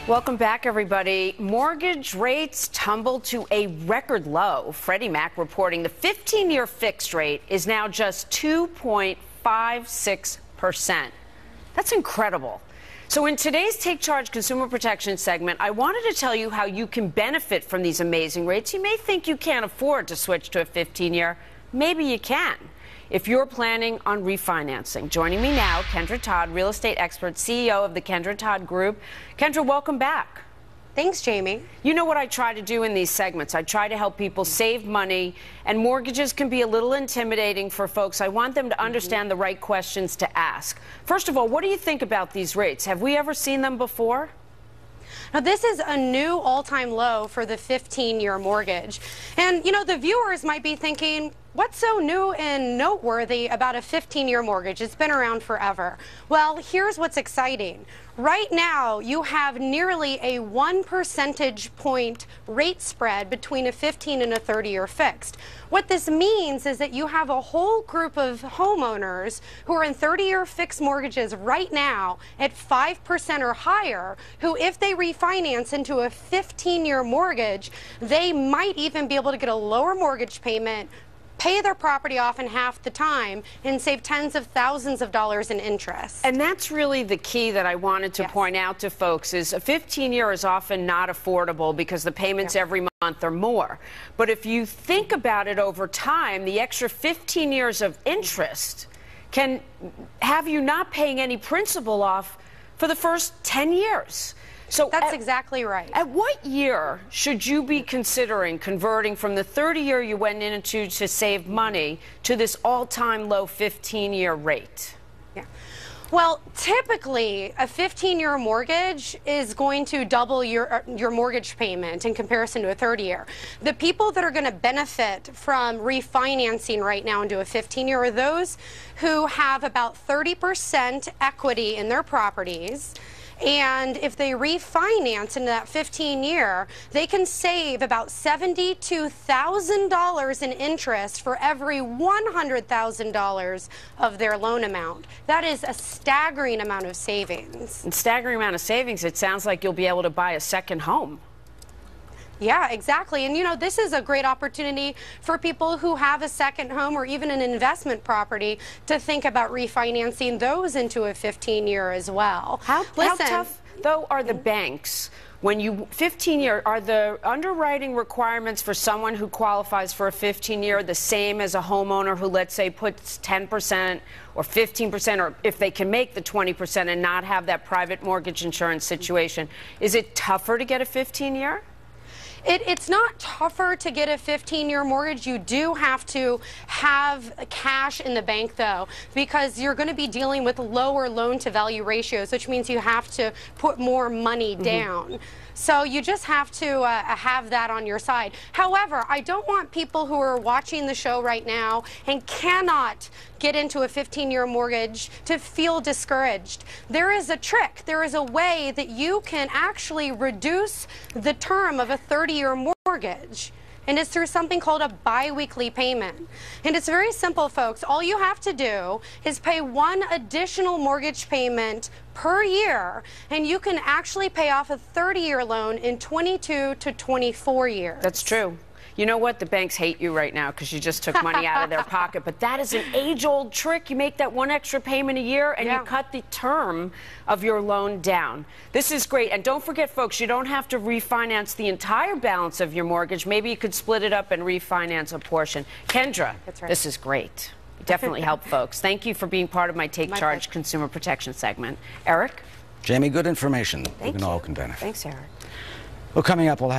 Welcome back, everybody. Mortgage rates tumbled to a record low. Freddie Mac reporting the 15-year fixed rate is now just 2.56%. That's incredible. So in today's Take Charge Consumer Protection segment, I wanted to tell you how you can benefit from these amazing rates. You may think you can't afford to switch to a 15-year. Maybe you can, if you're planning on refinancing. Joining me now, Kendra Todd, real estate expert, CEO of the Kendra Todd Group. Kendra, welcome back. Thanks, Jamie. You know what I try to do in these segments? I try to help people save money, and mortgages can be a little intimidating for folks. I want them to understand the right questions to ask. First of all, what do you think about these rates? Have we ever seen them before? Now, this is a new all-time low for the 15-year mortgage. And, you know, the viewers might be thinking, what's so new and noteworthy about a 15-year mortgage? It's been around forever. Well, here's what's exciting. Right now, you have nearly a 1 percentage point rate spread between a 15 and a 30-year fixed. What this means is that you have a whole group of homeowners who are in 30-year fixed mortgages right now at 5% or higher, who, if they refinance into a 15-year mortgage, they might even be able to get a lower mortgage payment, pay their property off in half the time, and save tens of thousands of dollars in interest. And that's really the key that I wanted to point out to folks is a 15-year is often not affordable because the payments every month are more. But if you think about it over time, the extra 15 years of interest can have you not paying any principal off for the first 10 years. So that's exactly right. At what year should you be considering converting from the 30-year you went into to save money to this all-time low 15-year rate? Yeah. Well, typically, a 15-year mortgage is going to double your mortgage payment in comparison to a 30-year. The people that are going to benefit from refinancing right now into a 15-year are those who have about 30% equity in their properties. And if they refinance into that 15-year, they can save about $72,000 in interest for every $100,000 of their loan amount. That is a staggering amount of savings. And staggering amount of savings, it sounds like you'll be able to buy a second home. Yeah, exactly. And, you know, this is a great opportunity for people who have a second home or even an investment property to think about refinancing those into a 15-year as well. How tough, though, are the banks when you 15-year? Are the underwriting requirements for someone who qualifies for a 15-year the same as a homeowner who, let's say, puts 10% or 15%, or if they can make the 20% and not have that private mortgage insurance situation? Is it tougher to get a 15-year? It's not tougher to get a 15-year mortgage. You do have to have cash in the bank, though, because you're going to be dealing with lower loan-to-value ratios, which means you have to put more money down. So you just have to have that on your side. However, I don't want people who are watching the show right now and cannot get into a 15-year mortgage to feel discouraged. There is a trick. There is a way that you can actually reduce the term of a 30-year mortgage. And it's through something called a biweekly payment. And it's very simple, folks. All you have to do is pay one additional mortgage payment per year, and you can actually pay off a 30-year loan in 22 to 24 years. That's true. You know what? The banks hate you right now because you just took money out of their pocket. But that is an age-old trick. You make that one extra payment a year, and you cut the term of your loan down. This is great. And don't forget, folks, you don't have to refinance the entire balance of your mortgage. Maybe you could split it up and refinance a portion. Kendra, this is great. You definitely help folks. Thank you for being part of my Take Charge Consumer Protection segment. Eric? Jamie, good information. We all can benefit. Thanks, Eric. Well, coming up, we'll have